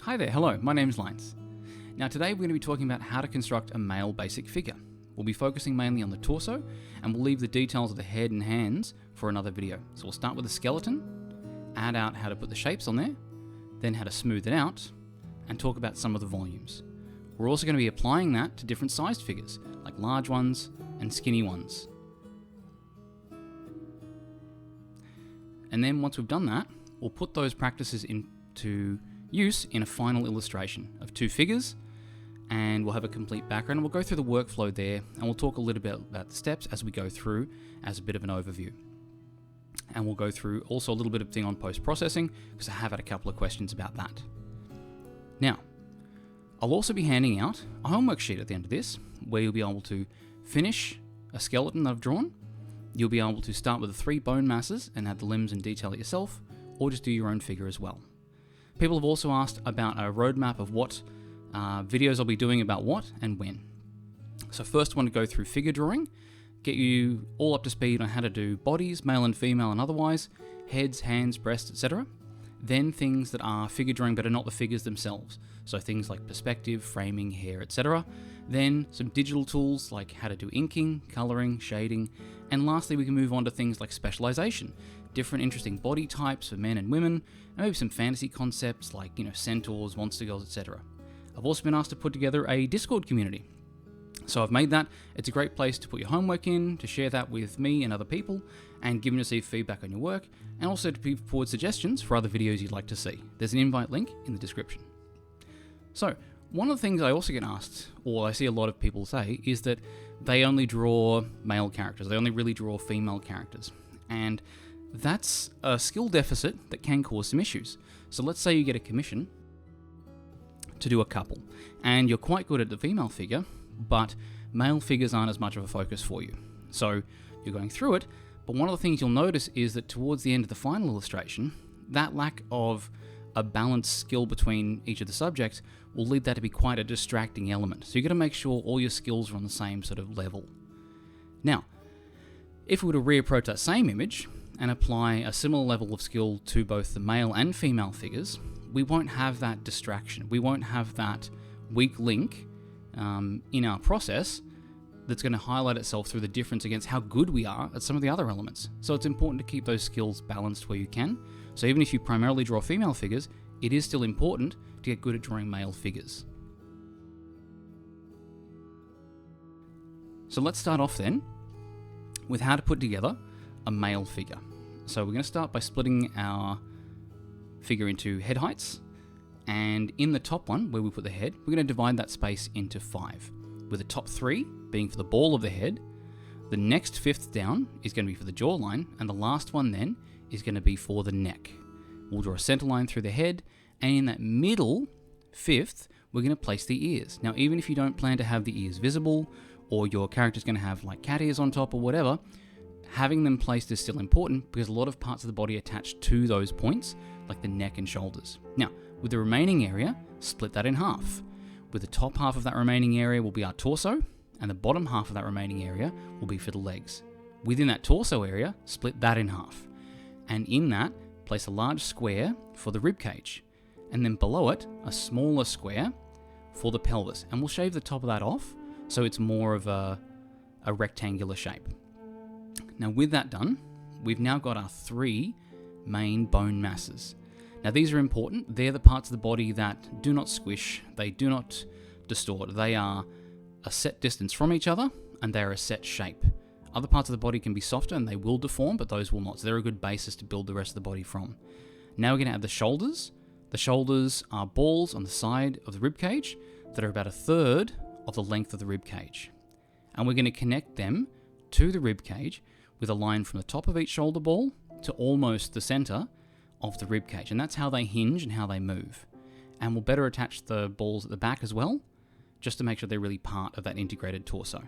Hi there, hello, my name's Lines. Now today we're going to be talking about how to construct a male basic figure. We'll be focusing mainly on the torso, and we'll leave the details of the head and hands for another video. So we'll start with the skeleton, add out how to put the shapes on there, then how to smooth it out, and talk about some of the volumes. We're also going to be applying that to different sized figures, like large ones and skinny ones. And then once we've done that, we'll put those practices into use in a final illustration of two figures, and we'll have a complete background. We'll go through the workflow there, and we'll talk a little bit about the steps as we go through as a bit of an overview. And we'll go through also a little bit of thing on post-processing, because I have had a couple of questions about that. Now, I'll also be handing out a homework sheet at the end of this, where you'll be able to finish a skeleton that I've drawn. You'll be able to start with the 3 bone masses and add the limbs and detail it yourself, or just do your own figure as well. People have also asked about a roadmap of what videos I'll be doing about what and when. So first I want to go through figure drawing, get you all up to speed on how to do bodies, male and female and otherwise, heads, hands, breasts, etc. Then things that are figure drawing but are not the figures themselves. So things like perspective, framing, hair, etc. Then some digital tools like how to do inking, colouring, shading, and lastly we can move on to things like specialisation, different interesting body types for men and women, and maybe some fantasy concepts like, centaurs, monster girls, etc. I've also been asked to put together a Discord community. So I've made that. It's a great place to put your homework in, to share that with me and other people, and give and receive feedback on your work, and also to put forward suggestions for other videos you'd like to see. There's an invite link in the description. So, one of the things I also get asked, or I see a lot of people say, is that they only draw male characters. They only really draw female characters. And that's a skill deficit that can cause some issues. So let's say you get a commission to do a couple, and you're quite good at the female figure, but male figures aren't as much of a focus for you. So you're going through it, but one of the things you'll notice is that towards the end of the final illustration, that lack of a balanced skill between each of the subjects will lead that to be quite a distracting element. So you've got to make sure all your skills are on the same sort of level. Now, if we were to reapproach that same image and apply a similar level of skill to both the male and female figures, we won't have that distraction. We won't have that weak link in our process that's going to highlight itself through the difference against how good we are at some of the other elements. So it's important to keep those skills balanced where you can. So even if you primarily draw female figures, it is still important to get good at drawing male figures. So let's start off then with how to put together a male figure. So we're going to start by splitting our figure into head heights, and in the top one where we put the head, we're going to divide that space into 5, with the top 3 being for the ball of the head. The next 5th down is going to be for the jawline, and the last one then is going to be for the neck. We'll draw a center line through the head, and in that middle 5th we're going to place the ears. Now even if you don't plan to have the ears visible, or your character's going to have like cat ears on top or whatever, having them placed is still important because a lot of parts of the body attach to those points, like the neck and shoulders. Now, with the remaining area, split that in half. With the top half of that remaining area will be our torso, and the bottom half of that remaining area will be for the legs. Within that torso area, split that in half. And in that, place a large square for the rib cage, and then below it, a smaller square for the pelvis. And we'll shave the top of that off, so it's more of a rectangular shape. Now with that done, we've now got our 3 main bone masses. Now these are important. They're the parts of the body that do not squish, they do not distort. They are a set distance from each other, and they're a set shape. Other parts of the body can be softer and they will deform, but those will not. So they're a good basis to build the rest of the body from. Now we're going to add the shoulders. The shoulders are balls on the side of the rib cage that are about 1/3 of the length of the rib cage. And we're going to connect them to the rib cage with a line from the top of each shoulder ball to almost the center of the rib cage. And that's how they hinge and how they move. And we'll better attach the balls at the back as well, just to make sure they're really part of that integrated torso.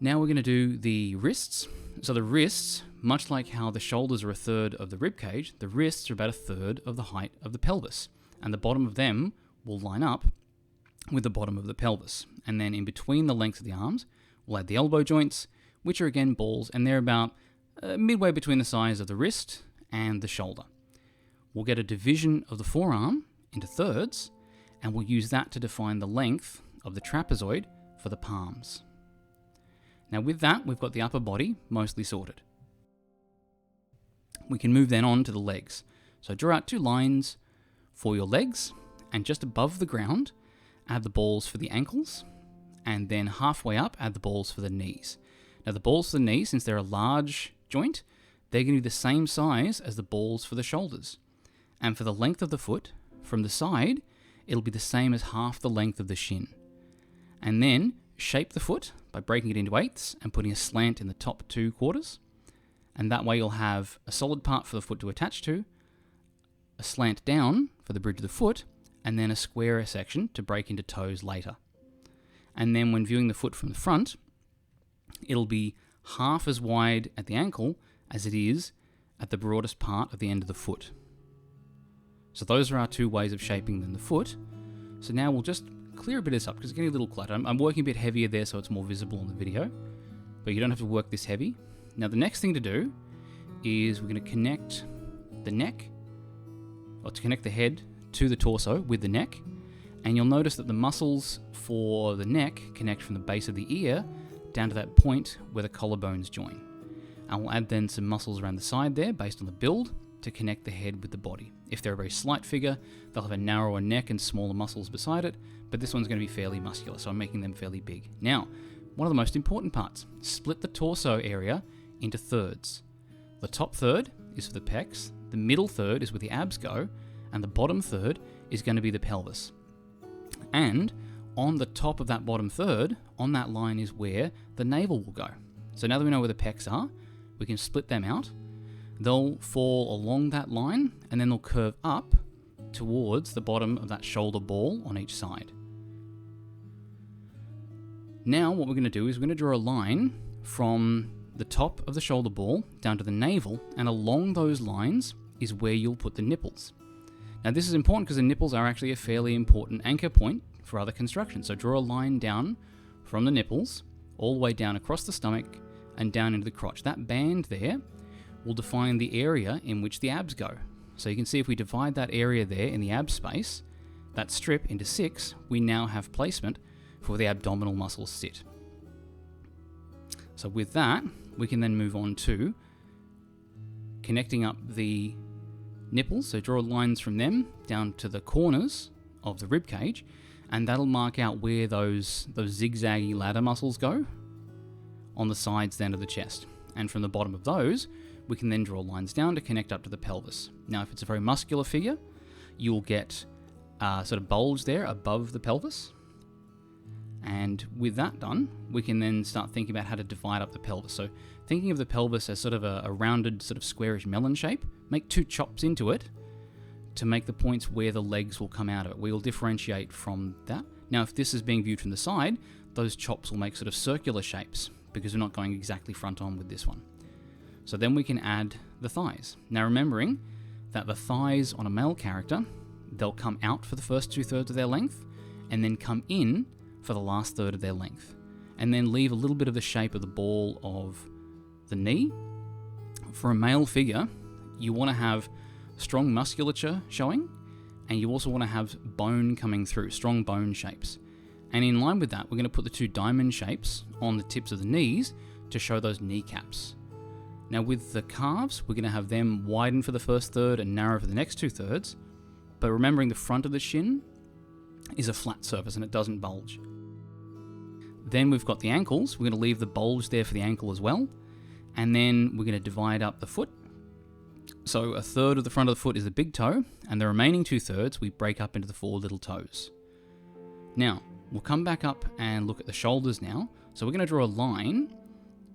Now we're going to do the wrists. So the wrists, much like how the shoulders are 1/3 of the rib cage, the wrists are about 1/3 of the height of the pelvis. And the bottom of them will line up with the bottom of the pelvis. And then in between the lengths of the arms, we'll add the elbow joints, which are again balls, and they're about midway between the size of the wrist and the shoulder. We'll get a division of the forearm into thirds, and we'll use that to define the length of the trapezoid for the palms. Now with that, we've got the upper body mostly sorted. We can move then on to the legs. So draw out 2 lines for your legs, and just above the ground, add the balls for the ankles, and then halfway up, add the balls for the knees. Now the balls for the knees, since they're a large joint, they're going to be the same size as the balls for the shoulders. And for the length of the foot, from the side, it'll be the same as half the length of the shin. And then shape the foot by breaking it into eighths and putting a slant in the top 2 quarters. And that way you'll have a solid part for the foot to attach to, a slant down for the bridge of the foot, and then a squarer section to break into toes later. And then when viewing the foot from the front, it'll be half as wide at the ankle as it is at the broadest part of the end of the foot. So those are our 2 ways of shaping the foot. So now we'll just clear a bit of this up because it's getting a little cluttered. I'm working a bit heavier there so it's more visible in the video, but you don't have to work this heavy. Now the next thing to do is we're going to connect the neck, or to connect the head to the torso with the neck, and you'll notice that the muscles for the neck connect from the base of the ear down to that point where the collarbones join. And we'll add then some muscles around the side there based on the build to connect the head with the body. If they're a very slight figure, they'll have a narrower neck and smaller muscles beside it, but this one's going to be fairly muscular, so I'm making them fairly big. Now, one of the most important parts, split the torso area into thirds. The top third is for the pecs, the middle third is where the abs go, and the bottom third is going to be the pelvis. And on the top of that bottom third, on that line is where the navel will go. So now that we know where the pecs are, we can split them out. They'll fall along that line, and then they'll curve up towards the bottom of that shoulder ball on each side. Now what we're going to do is we're going to draw a line from the top of the shoulder ball down to the navel, and along those lines is where you'll put the nipples. Now this is important because the nipples are actually a fairly important anchor point for other construction. So draw a line down from the nipples all the way down across the stomach and down into the crotch. That band there will define the area in which the abs go. So you can see if we divide that area there in the ab space, that strip into 6, we now have placement for where the abdominal muscles sit. So with that, we can then move on to connecting up the nipples. So draw lines from them down to the corners of the rib cage, and that'll mark out where those zigzaggy ladder muscles go on the sides then of the chest. And from the bottom of those, we can then draw lines down to connect up to the pelvis. Now, if it's a very muscular figure, you'll get a sort of bulge there above the pelvis. And with that done, we can then start thinking about how to divide up the pelvis. So thinking of the pelvis as sort of a rounded, sort of squarish melon shape, make 2 chops into it to make the points where the legs will come out of it. We will differentiate from that. Now, if this is being viewed from the side, those chops will make sort of circular shapes because we're not going exactly front on with this one. So then we can add the thighs. Now remembering that the thighs on a male character, they'll come out for the first 2/3 of their length and then come in for the last third of their length, and then leave a little bit of the shape of the ball of the knee. For a male figure, you want to have strong musculature showing, and you also want to have bone coming through, strong bone shapes. And in line with that, we're going to put the 2 diamond shapes on the tips of the knees to show those kneecaps. Now with the calves, we're going to have them widen for the first third and narrow for the next 2/3, but remembering the front of the shin is a flat surface and it doesn't bulge. Then we've got the ankles. We're going to leave the bulge there for the ankle as well, and then we're going to divide up the foot. So 1/3 of the front of the foot is the big toe, and the remaining 2/3 we break up into the 4 little toes. Now, we'll come back up and look at the shoulders now. So we're going to draw a line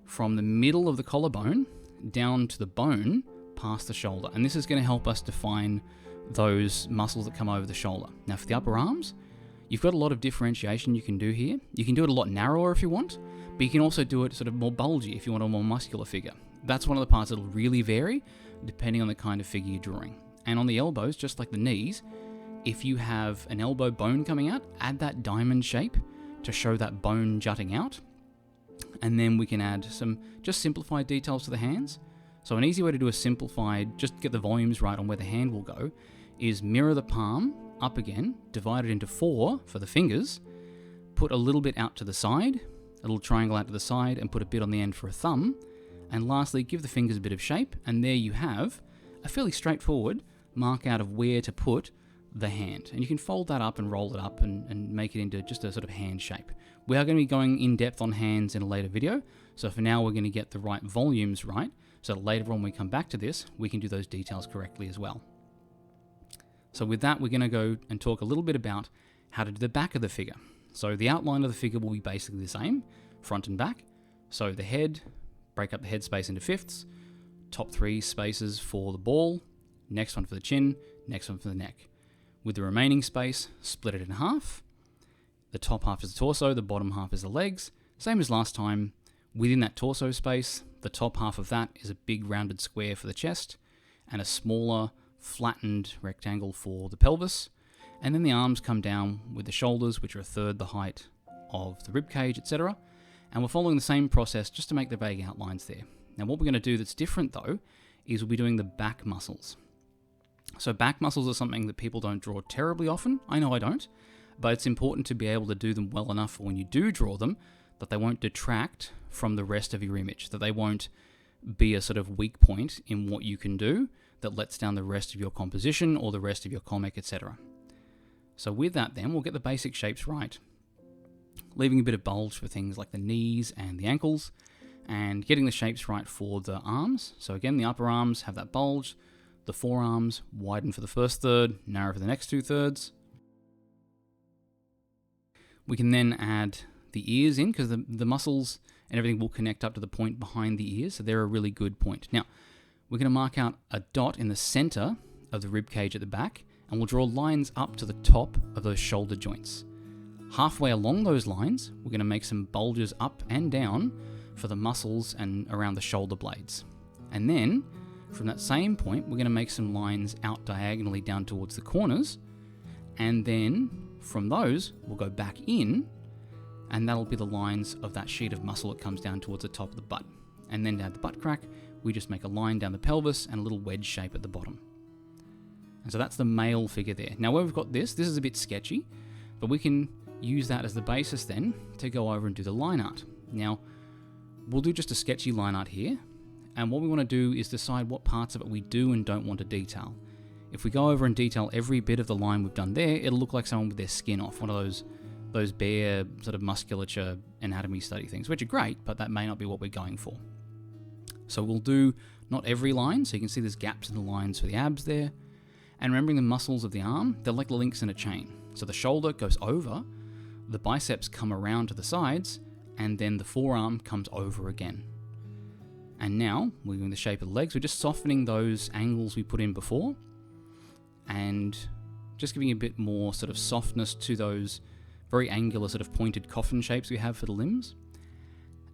from the middle of the collarbone down to the bone past the shoulder, and this is going to help us define those muscles that come over the shoulder. Now for the upper arms, you've got a lot of differentiation you can do here. You can do it a lot narrower if you want, but you can also do it sort of more bulgy if you want a more muscular figure. That's one of the parts that'll really vary depending on the kind of figure you're drawing. And on the elbows, just like the knees, if you have an elbow bone coming out, add that diamond shape to show that bone jutting out. And then we can add some just simplified details to the hands. So an easy way to do a simplified, just get the volumes right on where the hand will go, is mirror the palm up again, divide it into 4 for the fingers, put a little bit out to the side, a little triangle out to the side, and put a bit on the end for a thumb. And lastly, give the fingers a bit of shape, and there you have a fairly straightforward mark out of where to put the hand. And you can fold that up and roll it up and make it into just a sort of hand shape. We are going to be going in depth on hands in a later video, so for now we're going to get the right volumes right, so that later on when we come back to this, we can do those details correctly as well. So with that, we're going to go and talk a little bit about how to do the back of the figure. So the outline of the figure will be basically the same, front and back. So the head, break up the head space into fifths, top 3 spaces for the ball, next one for the chin, next one for the neck. With the remaining space, split it in half. The top half is the torso, the bottom half is the legs. Same as last time. Within that torso space, the top half of that is a big rounded square for the chest, and a smaller flattened rectangle for the pelvis. And then the arms come down with the shoulders, which are a third the height of the rib cage, etc. And we're following the same process just to make the vague outlines there. Now what we're going to do that's different though, is we'll be doing the back muscles. So back muscles are something that people don't draw terribly often. I know I don't, but it's important to be able to do them well enough for when you do draw them, that they won't detract from the rest of your image, that they won't be a sort of weak point in what you can do that lets down the rest of your composition or the rest of your comic, etc. So with that then, we'll get the basic shapes right, leaving a bit of bulge for things like the knees and the ankles, and getting the shapes right for the arms. So again, the upper arms have that bulge, the forearms widen for the first third, narrow for the next 2/3. We can then add the ears in, because the muscles and everything will connect up to the point behind the ears, so they're a really good point. Now, we're going to mark out a dot in the center of the rib cage at the back, and we'll draw lines up to the top of those shoulder joints. Halfway along those lines, we're going to make some bulges up and down for the muscles and around the shoulder blades. And then, from that same point, we're going to make some lines out diagonally down towards the corners, and then from those, we'll go back in, and that'll be the lines of that sheet of muscle that comes down towards the top of the butt. And then to add the butt crack, we just make a line down the pelvis and a little wedge shape at the bottom. And so that's the male figure there. Now where we've got this is a bit sketchy, but we can use that as the basis then to go over and do the line art. Now, we'll do just a sketchy line art here, and what we want to do is decide what parts of it we do and don't want to detail. If we go over and detail every bit of the line we've done there, it'll look like someone with their skin off, one of those bare sort of musculature anatomy study things, which are great, but that may not be what we're going for. So we'll do not every line, so you can see there's gaps in the lines for the abs there. And remembering the muscles of the arm, they're like links in a chain. So the shoulder goes over, the biceps come around to the sides, and then the forearm comes over again. And now, we're doing the shape of the legs, we're just softening those angles we put in before, and just giving a bit more sort of softness to those very angular sort of pointed coffin shapes we have for the limbs.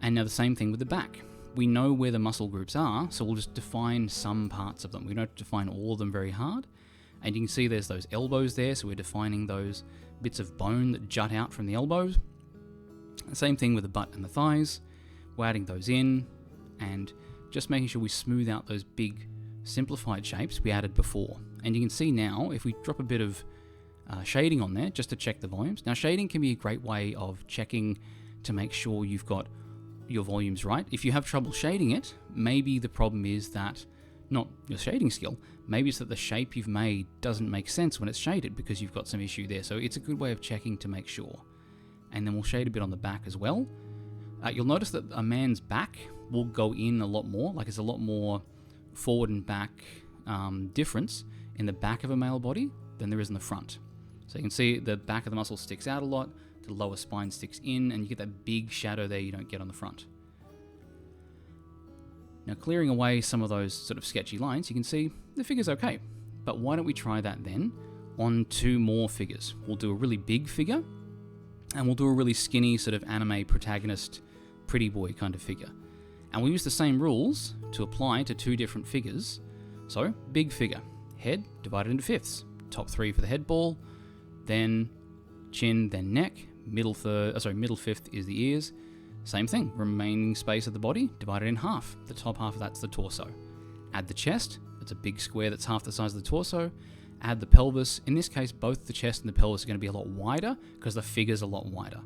And now the same thing with the back. We know where the muscle groups are, so we'll just define some parts of them. We don't define all of them very hard. And you can see there's those elbows there, so we're defining those bits of bone that jut out from the elbows. Same thing with the butt and the thighs. We're adding those in, and just making sure we smooth out those big simplified shapes we added before. And you can see now, if we drop a bit of shading on there, just to check the volumes. Now shading can be a great way of checking to make sure you've got your volumes right. If you have trouble shading it, maybe the problem is that, not your shading skill, maybe it's that the shape you've made doesn't make sense when it's shaded because you've got some issue there. So it's a good way of checking to make sure. And then we'll shade a bit on the back as well. You'll notice that a man's back will go in a lot more, like it's a lot more forward and back difference in the back of a male body than there is in the front. So you can see the back of the muscle sticks out a lot, the lower spine sticks in, and you get that big shadow there you don't get on the front. Now clearing away some of those sort of sketchy lines, you can see the figure's okay. But why don't we try that then on 2 more figures? We'll do a really big figure, and we'll do a really skinny sort of anime protagonist, pretty boy kind of figure. And we'll use the same rules to apply to 2 different figures. So, big figure, head divided into fifths. Top 3 for the head ball, then chin, then neck. Middle fifth is the ears. Same thing, remaining space of the body divided in half. The top half of that's the torso. Add the chest, it's a big square that's half the size of the torso, add the pelvis. In this case, both the chest and the pelvis are going to be a lot wider because the figure's a lot wider.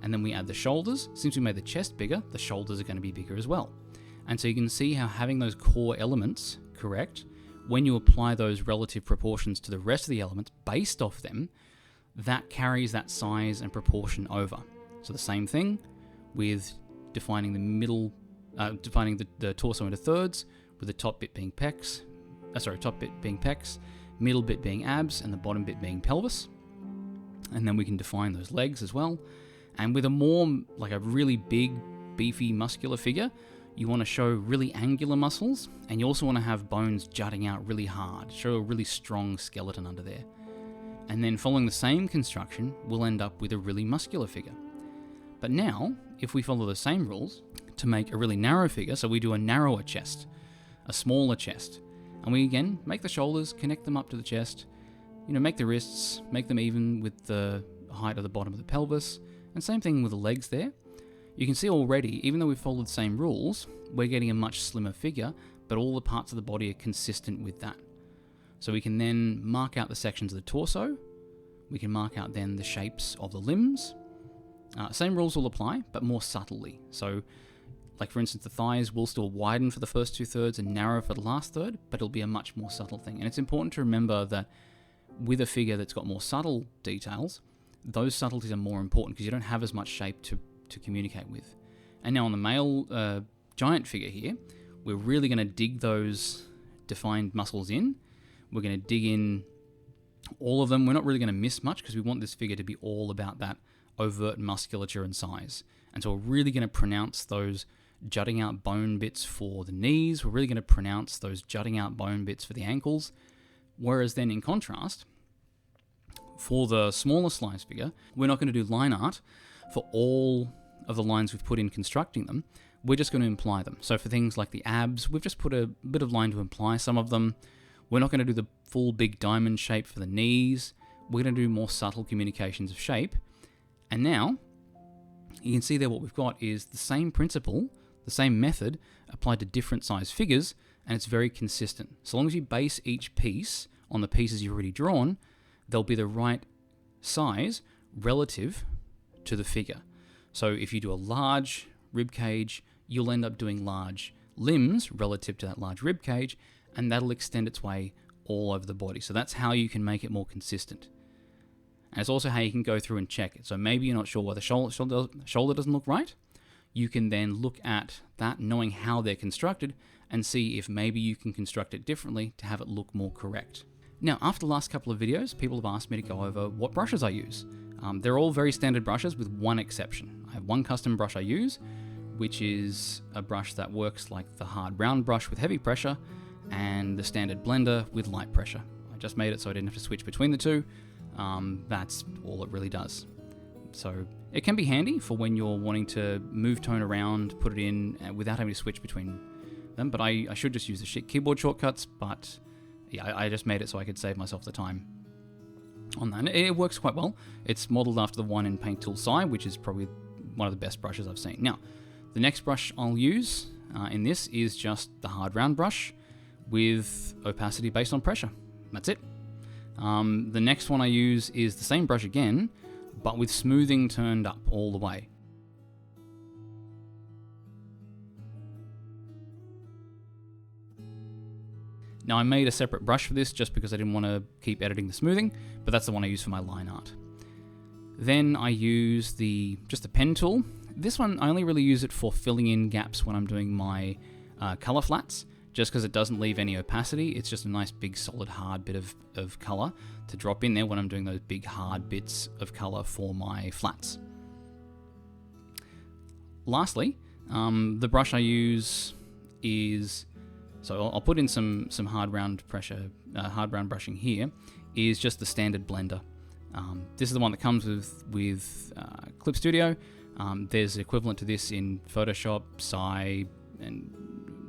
And then we add the shoulders. Since we made the chest bigger, the shoulders are going to be bigger as well. And so you can see how having those core elements correct, when you apply those relative proportions to the rest of the elements based off them, that carries that size and proportion over. So the same thing with defining the middle, defining the torso into thirds, with the top bit being pecs, middle bit being abs, and the bottom bit being pelvis. And then we can define those legs as well. And with a more, like a really big, beefy, muscular figure, you want to show really angular muscles, and you also want to have bones jutting out really hard, show a really strong skeleton under there. And then following the same construction, we'll end up with a really muscular figure. But now, if we follow the same rules to make a really narrow figure, so we do a narrower chest, a smaller chest, and we again make the shoulders, connect them up to the chest, make the wrists, make them even with the height of the bottom of the pelvis, and same thing with the legs there. You can see already, even though we've followed the same rules, we're getting a much slimmer figure, but all the parts of the body are consistent with that. So we can then mark out the sections of the torso, we can mark out then the shapes of the limbs. Same rules will apply, but more subtly. So, like for instance, the thighs will still widen for the first 2/3 and narrow for the last third, but it'll be a much more subtle thing. And it's important to remember that with a figure that's got more subtle details, those subtleties are more important because you don't have as much shape to communicate with. And now on the male giant figure here, we're really going to dig those defined muscles in. We're going to dig in all of them. We're not really going to miss much because we want this figure to be all about that overt musculature and size. And so we're really going to pronounce those jutting out bone bits for the knees. We're really going to pronounce those jutting out bone bits for the ankles. Whereas then in contrast, for the smaller slice figure, we're not going to do line art for all of the lines we've put in constructing them. We're just going to imply them. So for things like the abs, we've just put a bit of line to imply some of them. We're not going to do the full big diamond shape for the knees. We're going to do more subtle communications of shape. And now, you can see there what we've got is the same principle, the same method applied to different size figures, and it's very consistent. So long as you base each piece on the pieces you've already drawn, they'll be the right size relative to the figure. So if you do a large rib cage, you'll end up doing large limbs relative to that large rib cage, and that'll extend its way all over the body. So that's how you can make it more consistent. And it's also how you can go through and check it. So maybe you're not sure why the shoulder doesn't look right. You can then look at that, knowing how they're constructed, and see if maybe you can construct it differently to have it look more correct. Now, after the last couple of videos, people have asked me to go over what brushes I use. They're all very standard brushes with one exception. I have one custom brush I use, which is a brush that works like the hard round brush with heavy pressure and the standard blender with light pressure. I just made it so I didn't have to switch between the two. That's all it really does. So it can be handy for when you're wanting to move tone around, put it in without having to switch between them, but I should just use the keyboard shortcuts, but yeah, I just made it so I could save myself the time on that. It works quite well. It's modeled after the one in Paint Tool Psi, which is probably one of the best brushes I've seen. Now, the next brush I'll use in this is just the hard round brush with opacity based on pressure. That's it. The next one I use is the same brush again, but with smoothing turned up all the way. Now I made a separate brush for this just because I didn't want to keep editing the smoothing, but that's the one I use for my line art. Then I use just the pen tool. This one, I only really use it for filling in gaps when I'm doing my color flats, just because it doesn't leave any opacity. It's just a nice big solid hard bit of color to drop in there when I'm doing those big hard bits of color for my flats. Lastly, the brush I use is, so I'll put in some hard round brushing here, is just the standard blender. This is the one that comes with Clip Studio. There's equivalent to this in Photoshop, Psi, and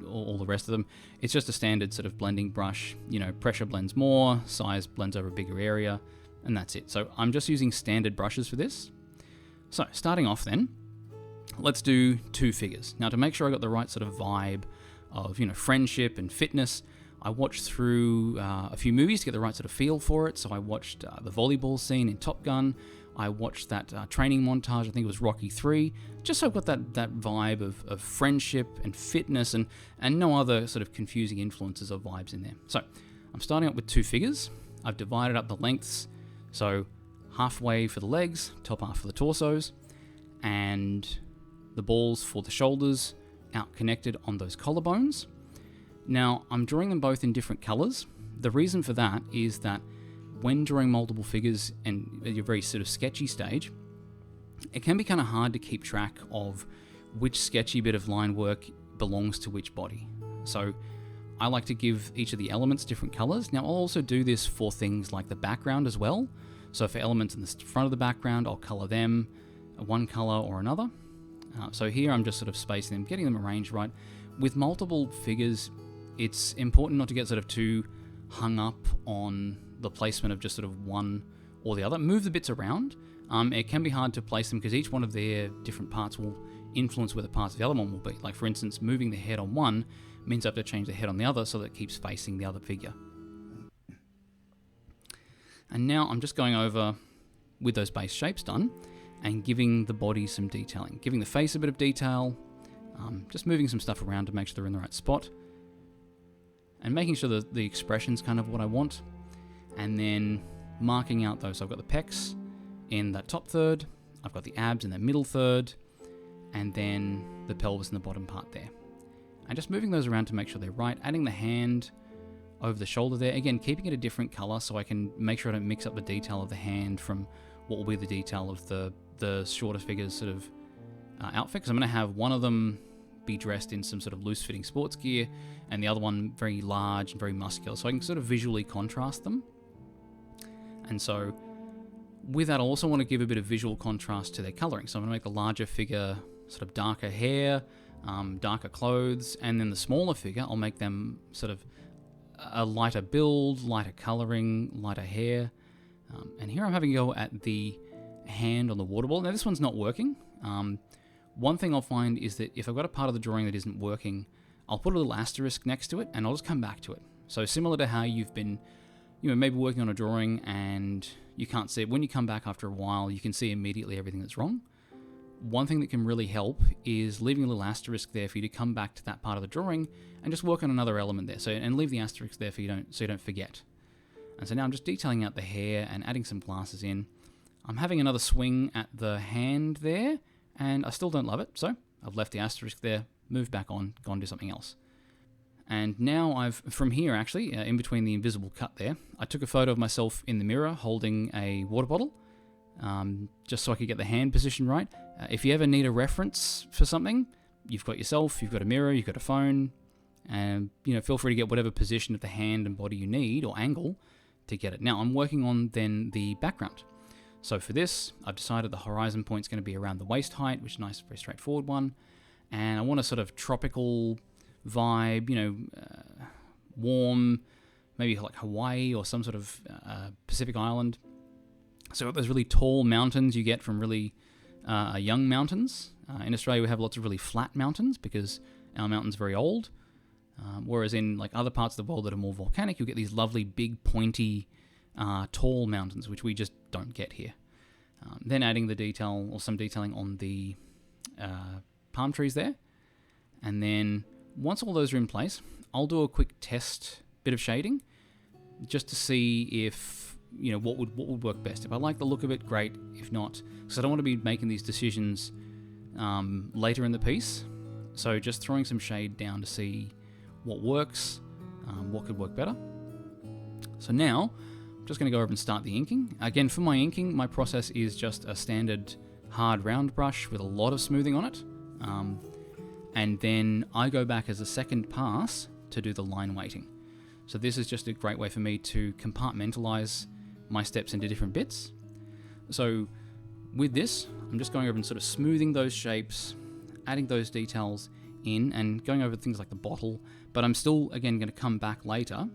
all the rest of them. It's just a standard sort of blending brush. Pressure blends more, size blends over a bigger area, and that's it. So I'm just using standard brushes for this. So starting off then, let's do two figures. Now to make sure I got the right sort of vibe of friendship and fitness, I watched through a few movies to get the right sort of feel for it. So I watched the volleyball scene in Top Gun. I watched that training montage, I think it was Rocky 3, just so I've got that vibe of friendship and fitness and no other sort of confusing influences or vibes in there. So I'm starting up with 2 figures. I've divided up the lengths, so halfway for the legs, top half for the torsos, and the balls for the shoulders out connected on those collarbones. Now, I'm drawing them both in different colors. The reason for that is that when drawing multiple figures and at your very sort of sketchy stage, it can be kind of hard to keep track of which sketchy bit of line work belongs to which body. So I like to give each of the elements different colors. Now I'll also do this for things like the background as well. So for elements in the front of the background, I'll color them one color or another. So here I'm just sort of spacing them, getting them arranged right. With multiple figures, it's important not to get sort of too hung up on the placement of just sort of one or the other. Move the bits around. It can be hard to place them because each one of their different parts will influence where the parts of the other one will be. Like for instance, moving the head on one means I have to change the head on the other so that it keeps facing the other figure. And now I'm just going over with those base shapes done and giving the body some detailing. Giving the face a bit of detail, just moving some stuff around to make sure they're in the right spot. And making sure that the expression's kind of what I want. And then marking out those. So I've got the pecs in that top third, I've got the abs in that middle third, and then the pelvis in the bottom part there. And just moving those around to make sure they're right. Adding the hand over the shoulder there. Again, keeping it a different color so I can make sure I don't mix up the detail of the hand from what will be the detail of the shorter figure's sort of outfit. Because I'm going to have one of them be dressed in some sort of loose-fitting sports gear, and the other one very large and very muscular. So I can sort of visually contrast them. And so with that, I also want to give a bit of visual contrast to their coloring. So I'm going to make the larger figure sort of darker hair, darker clothes, and then the smaller figure, I'll make them sort of a lighter build, lighter coloring, lighter hair. And here I'm having a go at the hand on the water ball. Now this one's not working. One thing I'll find is that if I've got a part of the drawing that isn't working, I'll put a little asterisk next to it and I'll just come back to it. So similar to how you've been, maybe working on a drawing and you can't see it. When you come back after a while, you can see immediately everything that's wrong. One thing that can really help is leaving a little asterisk there for you to come back to that part of the drawing and just work on another element there. So, and leave the asterisk there so you don't forget. And so now I'm just detailing out the hair and adding some glasses in. I'm having another swing at the hand there, and I still don't love it. So I've left the asterisk there, moved back on, gone do something else. And now from here actually, in between the invisible cut there, I took a photo of myself in the mirror holding a water bottle, just so I could get the hand position right. If you ever need a reference for something, you've got yourself, you've got a mirror, you've got a phone, and feel free to get whatever position of the hand and body you need, or angle, to get it. Now I'm working on then the background. So for this, I've decided the horizon point's going to be around the waist height, which is a nice, very straightforward one. And I want a sort of tropical vibe, warm, maybe like Hawaii or some sort of Pacific island. So I've got those really tall mountains you get from really young mountains. In Australia, we have lots of really flat mountains because our mountain's very old. Whereas in like other parts of the world that are more volcanic, you'll get these lovely big pointy tall mountains, which we just don't get here. Then adding the detail or some detailing on the palm trees there. And then once all those are in place, I'll do a quick test bit of shading just to see if, what would work best. If I like the look of it, great. If not, because I don't want to be making these decisions later in the piece. So just throwing some shade down to see what works, what could work better. So now I'm just going to go over and start the inking. Again, for my inking, my process is just a standard hard round brush with a lot of smoothing on it. And then I go back as a second pass to do the line weighting. So this is just a great way for me to compartmentalize my steps into different bits. So with this, I'm just going over and sort of smoothing those shapes, adding those details in and going over things like the bottle, but I'm still, again, going to come back later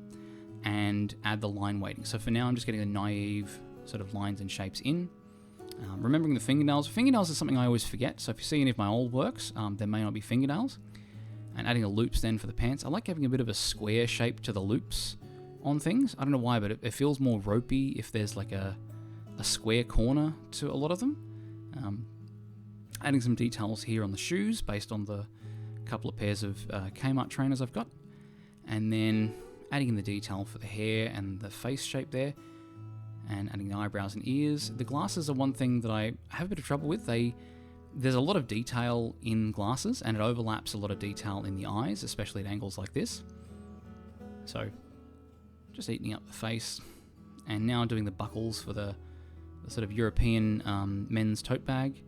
and add the line weighting. So for now, I'm just getting the naive sort of lines and shapes in. Remembering the fingernails. Fingernails is something I always forget, so if you see any of my old works, there may not be fingernails. and adding a loops then for the pants. I like having a bit of a square shape to the loops on things. I don't know why, but it feels more ropey if there's like a square corner to a lot of them. Adding some details here on the shoes based on the couple of pairs of Kmart trainers I've got. And then adding in the detail for the hair and the face shape there. And adding the eyebrows and ears. The glasses are one thing that I have a bit of trouble with. There's a lot of detail in glasses, and it overlaps a lot of detail in the eyes, especially at angles like this. So, just eating up the face. And now doing the buckles for the sort of European men's tote bag.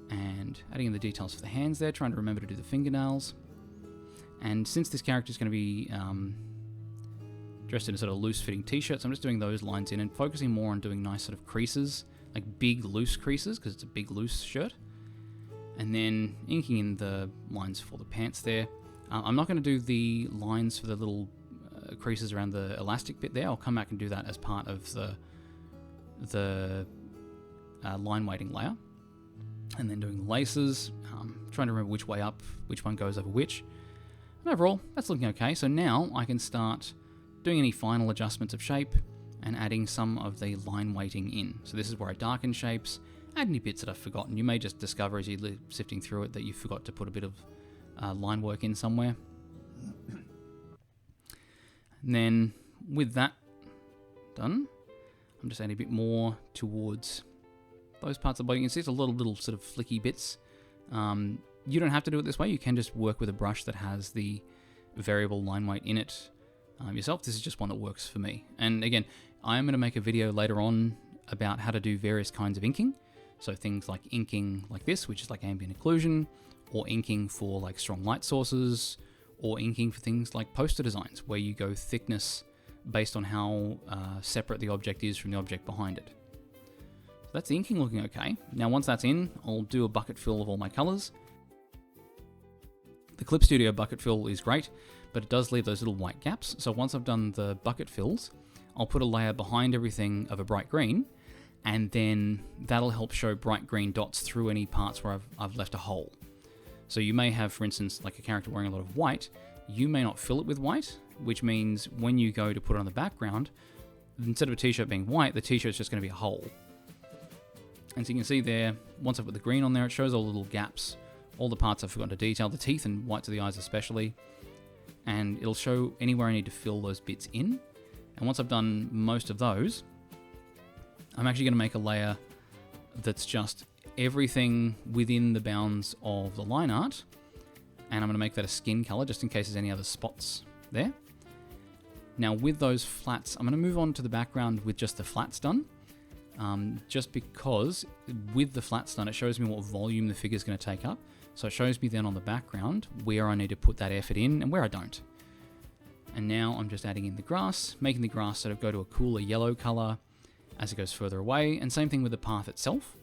And adding in the details for the hands there, trying to remember to do the fingernails. And since this character is going to be dressed in a sort of loose-fitting t-shirt, so I'm just doing those lines in and focusing more on doing nice sort of creases, like big loose creases, because it's a big loose shirt. And then inking in the lines for the pants there. I'm not going to do the lines for the little creases around the elastic bit there. I'll come back and do that as part of the line weighting layer. And then doing the laces, trying to remember which way up, which one goes over which. And overall, that's looking okay. So now I can start doing any final adjustments of shape and adding some of the line weighting in. So this is where I darken shapes, add any bits that I've forgotten. You may just discover as you're sifting through it that you forgot to put a bit of line work in somewhere. And then with that done, I'm just adding a bit more towards those parts of the body. You can see it's a lot of little sort of flicky bits. You don't have to do it this way. You can just work with a brush that has the variable line weight in it yourself. This is just one that works for me. And again, I am going to make a video later on about how to do various kinds of inking. So things like inking like this, which is like ambient occlusion, or inking for like strong light sources, or inking for things like poster designs, where you go thickness based on how separate the object is from the object behind it. So that's the inking looking okay. Now once that's in, I'll do a bucket fill of all my colors. The Clip Studio bucket fill is great, but it does leave those little white gaps. So once I've done the bucket fills, I'll put a layer behind everything of a bright green, and then that'll help show bright green dots through any parts where I've left a hole. So you may have, for instance, like a character wearing a lot of white. You may not fill it with white, which means when you go to put it on the background, instead of a t-shirt being white, the t-shirt's just going to be a hole. And so you can see there, once I put the green on there, it shows all the little gaps, all the parts I've forgotten to detail, the teeth and whites of the eyes especially. And it'll show anywhere I need to fill those bits in. And once I've done most of those, I'm actually going to make a layer that's just everything within the bounds of the line art. And I'm going to make that a skin color just in case there's any other spots there. Now with those flats, I'm going to move on to the background with just the flats done. Just because with the flats done, it shows me what volume the figure's going to take up. So it shows me then on the background where I need to put that effort in and where I don't. And now I'm just adding in the grass, making the grass sort of go to a cooler yellow color as it goes further away. And same thing with the path itself,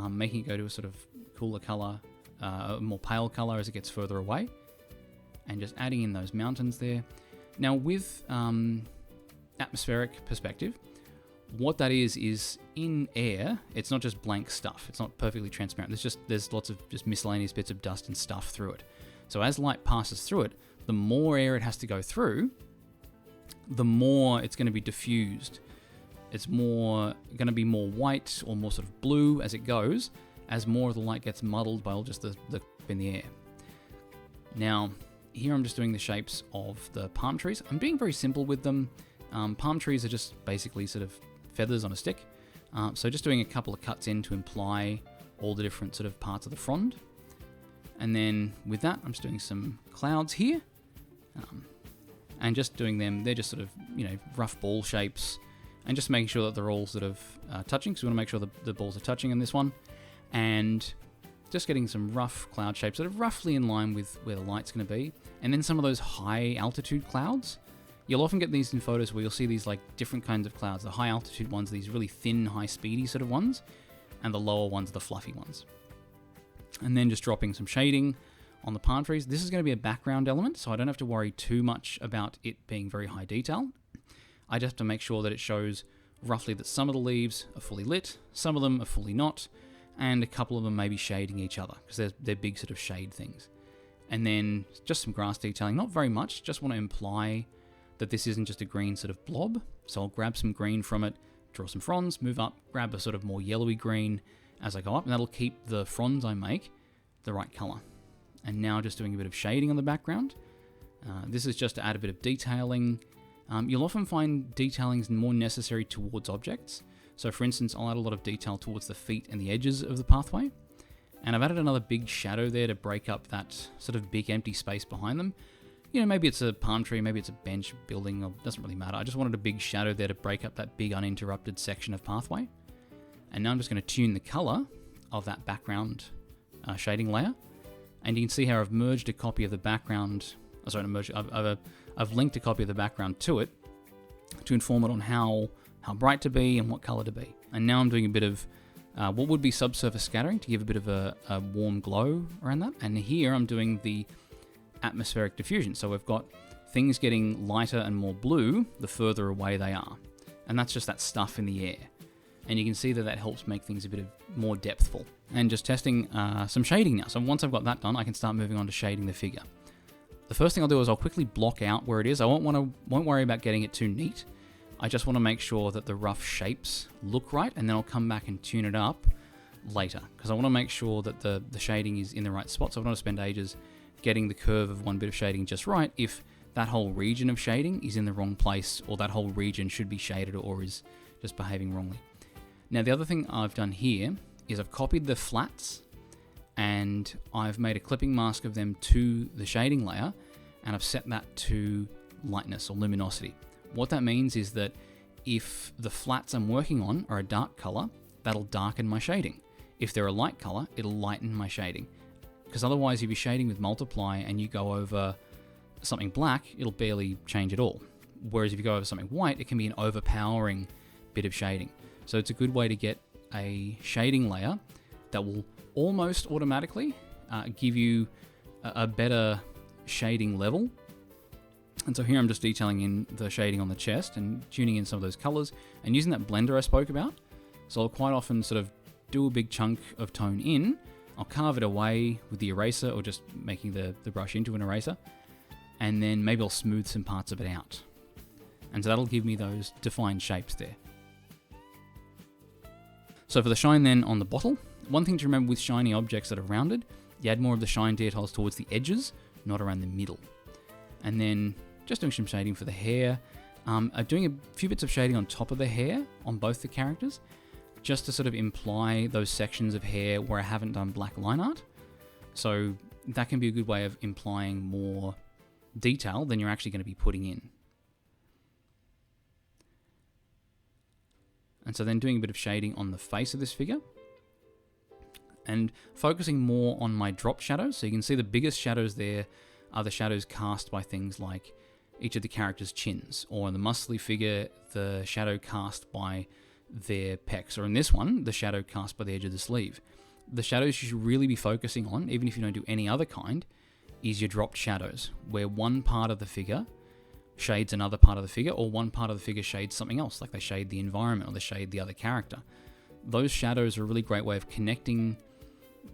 making it go to a sort of cooler color, a more pale color as it gets further away. And just adding in those mountains there. Now with atmospheric perspective, what that is in air, it's not just blank stuff. It's not perfectly transparent. There's lots of just miscellaneous bits of dust and stuff through it. So as light passes through it, the more air it has to go through, the more it's going to be diffused. It's going to be more white or more sort of blue as it goes, as more of the light gets muddled by all just the in the air. Now, here I'm just doing the shapes of the palm trees. I'm being very simple with them. Palm trees are just basically sort of feathers on a stick. So just doing a couple of cuts in to imply all the different sort of parts of the frond. And then with that, I'm just doing some clouds here. And just doing them, they're just sort of, rough ball shapes. And just making sure that they're all sort of touching. So we want to make sure the balls are touching in this one. And just getting some rough cloud shapes that are roughly in line with where the light's going to be. And then some of those high altitude clouds. You'll often get these in photos where you'll see these like different kinds of clouds. The high altitude ones, these really thin, high speedy sort of ones, and the lower ones, the fluffy ones. And then just dropping some shading on the palm trees. This is going to be a background element, so I don't have to worry too much about it being very high detail. I just have to make sure that it shows roughly that some of the leaves are fully lit, some of them are fully not, and a couple of them may be shading each other, because they're big sort of shade things. And then just some grass detailing, not very much, just want to imply that this isn't just a green sort of blob. So I'll grab some green from it, draw some fronds, move up, grab a sort of more yellowy green as I go up, and that'll keep the fronds I make the right color. And now just doing a bit of shading on the background. This is just to add a bit of detailing. You'll often find detailing is more necessary towards objects. So for instance, I'll add a lot of detail towards the feet and the edges of the pathway. And I've added another big shadow there to break up that sort of big empty space behind them. You know, maybe it's a palm tree, maybe it's a bench, building, it doesn't really matter. I just wanted a big shadow there to break up that big uninterrupted section of pathway. And now I'm just going to tune the color of that background shading layer. And you can see how I've merged a copy of the background, I've linked a copy of the background to it to inform it on how bright to be and what color to be. And now I'm doing a bit of what would be subsurface scattering to give a bit of a warm glow around that. And here I'm doing the atmospheric diffusion. So we've got things getting lighter and more blue the further away they are. And that's just that stuff in the air. And you can see that helps make things a bit more depthful. And just testing some shading now. So once I've got that done, I can start moving on to shading the figure. The first thing I'll do is I'll quickly block out where it is. I won't worry about getting it too neat. I just want to make sure that the rough shapes look right, and then I'll come back and tune it up later, because I want to make sure that the shading is in the right spot. So I don't want to spend ages getting the curve of one bit of shading just right if that whole region of shading is in the wrong place, or that whole region should be shaded or is just behaving wrongly. Now the other thing I've done here is I've copied the flats and I've made a clipping mask of them to the shading layer, and I've set that to lightness or luminosity. What that means is that if the flats I'm working on are a dark color, that'll darken my shading. If they're a light color, it'll lighten my shading. Because otherwise, if you're shading with multiply and you go over something black, it'll barely change at all. Whereas if you go over something white, it can be an overpowering bit of shading. So it's a good way to get a shading layer that will almost automatically give you a better shading level. And so here I'm just detailing in the shading on the chest and tuning in some of those colors and using that blender I spoke about. So I'll quite often sort of do a big chunk of tone in, I'll carve it away with the eraser or just making the brush into an eraser, and then maybe I'll smooth some parts of it out. And so that'll give me those defined shapes there. So for the shine then on the bottle, one thing to remember with shiny objects that are rounded, you add more of the shine details towards the edges, not around the middle. And then just doing some shading for the hair. I'm doing a few bits of shading on top of the hair on both the characters, just to sort of imply those sections of hair where I haven't done black line art. So that can be a good way of implying more detail than you're actually going to be putting in. And so then doing a bit of shading on the face of this figure and focusing more on my drop shadows. So you can see the biggest shadows there are the shadows cast by things like each of the characters' chins, or in the muscly figure, the shadow cast by their pecs, or in this one, the shadow cast by the edge of the sleeve. The shadows you should really be focusing on, even if you don't do any other kind, is your dropped shadows, where one part of the figure shades another part of the figure, or one part of the figure shades something else, like they shade the environment or they shade the other character. Those shadows are a really great way of connecting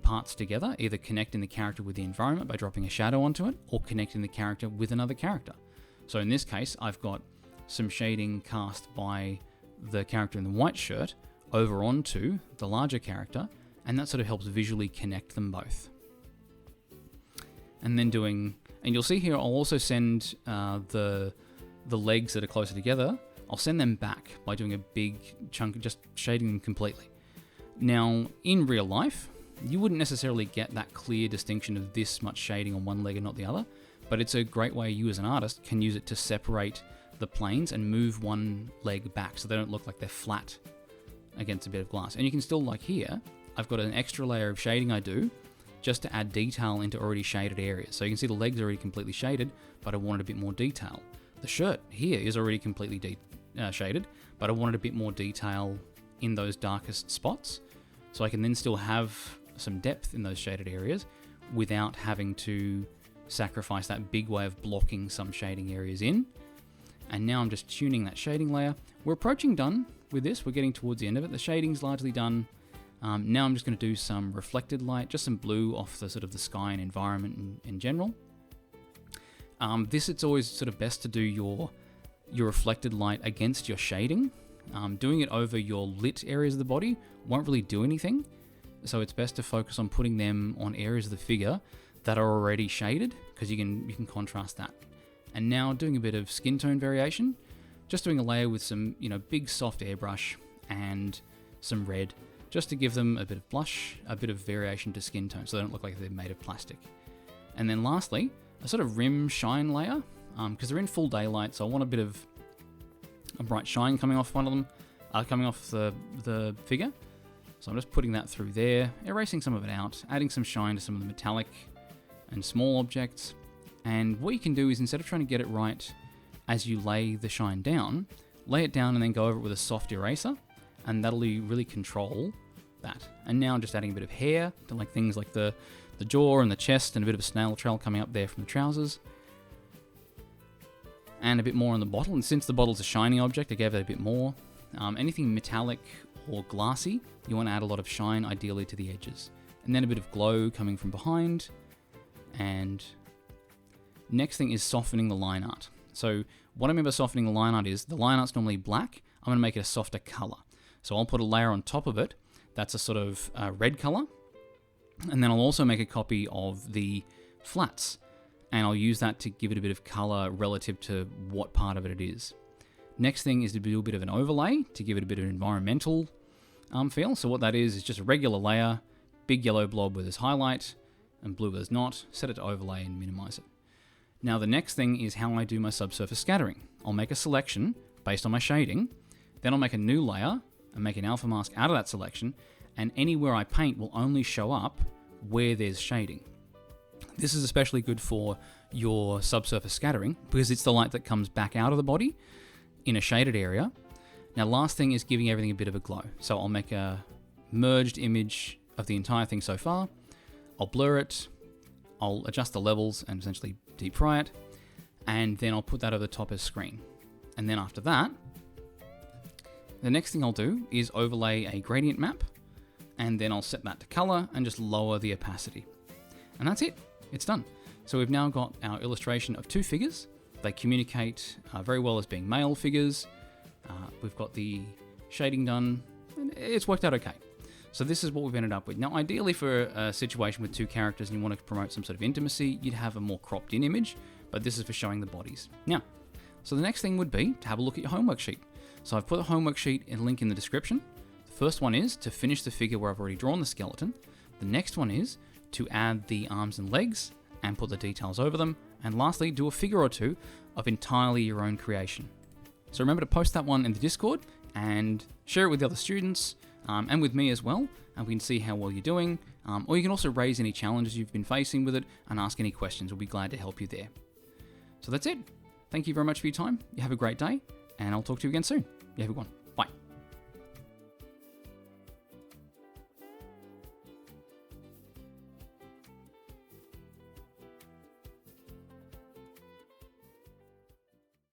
parts together, either connecting the character with the environment by dropping a shadow onto it, or connecting the character with another character. So in this case, I've got some shading cast by the character in the white shirt over onto the larger character, and that sort of helps visually connect them both. And then and you'll see here, I'll also send the legs that are closer together, I'll send them back by doing a big chunk, just shading them completely. Now, in real life, you wouldn't necessarily get that clear distinction of this much shading on one leg and not the other, but it's a great way you as an artist can use it to separate the planes and move one leg back so they don't look like they're flat against a bit of glass. And you can still, like here, I've got an extra layer of shading I do just to add detail into already shaded areas. So you can see the legs are already completely shaded, but I wanted a bit more detail. The shirt here is already completely shaded, but I wanted a bit more detail in those darkest spots, so I can then still have some depth in those shaded areas without having to sacrifice that big way of blocking some shading areas in. And now I'm just tuning that shading layer. We're approaching done with this. We're getting towards the end of it. The shading's largely done. Now I'm just going to do some reflected light, just some blue off the sort of the sky and environment in general. It's always sort of best to do your reflected light against your shading. Doing it over your lit areas of the body won't really do anything. So it's best to focus on putting them on areas of the figure that are already shaded, because you can contrast that. And now doing a bit of skin tone variation, just doing a layer with some big soft airbrush and some red, just to give them a bit of blush, a bit of variation to skin tone, so they don't look like they're made of plastic. And then lastly, a sort of rim shine layer, because they're in full daylight, so I want a bit of a bright shine coming off one of them, coming off the figure. So I'm just putting that through there, erasing some of it out, adding some shine to some of the metallic and small objects. And what you can do is, instead of trying to get it right as you lay the shine down, lay it down and then go over it with a soft eraser, and that'll really control that. And now I'm just adding a bit of hair to like things like the jaw and the chest, and a bit of a snail trail coming up there from the trousers. And a bit more on the bottle, and since the bottle's a shiny object, I gave it a bit more. Anything metallic or glassy, you want to add a lot of shine, ideally to the edges. And then a bit of glow coming from behind. And next thing is softening the line art. So what I mean by softening the line art is, the line art's normally black, I'm going to make it a softer color. So I'll put a layer on top of it that's a sort of red color, and then I'll also make a copy of the flats, and I'll use that to give it a bit of color relative to what part of it is. Next thing is to do a bit of an overlay to give it a bit of an environmental feel. So what that is just a regular layer, big yellow blob where there's highlight, and blue where there's not. Set it to overlay and minimize it. Now the next thing is how I do my subsurface scattering. I'll make a selection based on my shading, then I'll make a new layer and make an alpha mask out of that selection, and anywhere I paint will only show up where there's shading. This is especially good for your subsurface scattering because it's the light that comes back out of the body in a shaded area. Now last thing is giving everything a bit of a glow. So I'll make a merged image of the entire thing so far. I'll blur it, I'll adjust the levels and essentially deep fry it, and then I'll put that over the top as screen. And then after that, the next thing I'll do is overlay a gradient map, and then I'll set that to color and just lower the opacity. And that's it, it's done. So we've now got our illustration of two figures. They communicate very well as being male figures. We've got the shading done, and it's worked out okay. So this is what we've ended up with. Now ideally for a situation with two characters and you want to promote some sort of intimacy, you'd have a more cropped in image, but this is for showing the bodies. Now, so the next thing would be to have a look at your homework sheet. So I've put the homework sheet and link in the description. The first one is to finish the figure where I've already drawn the skeleton. The next one is to add the arms and legs and put the details over them. And lastly, do a figure or two of entirely your own creation. So remember to post that one in the Discord and share it with the other students and with me as well, and we can see how well you're doing. Or you can also raise any challenges you've been facing with it and ask any questions. We'll be glad to help you there. So that's it. Thank you very much for your time. You have a great day, and I'll talk to you again soon. You have a good one.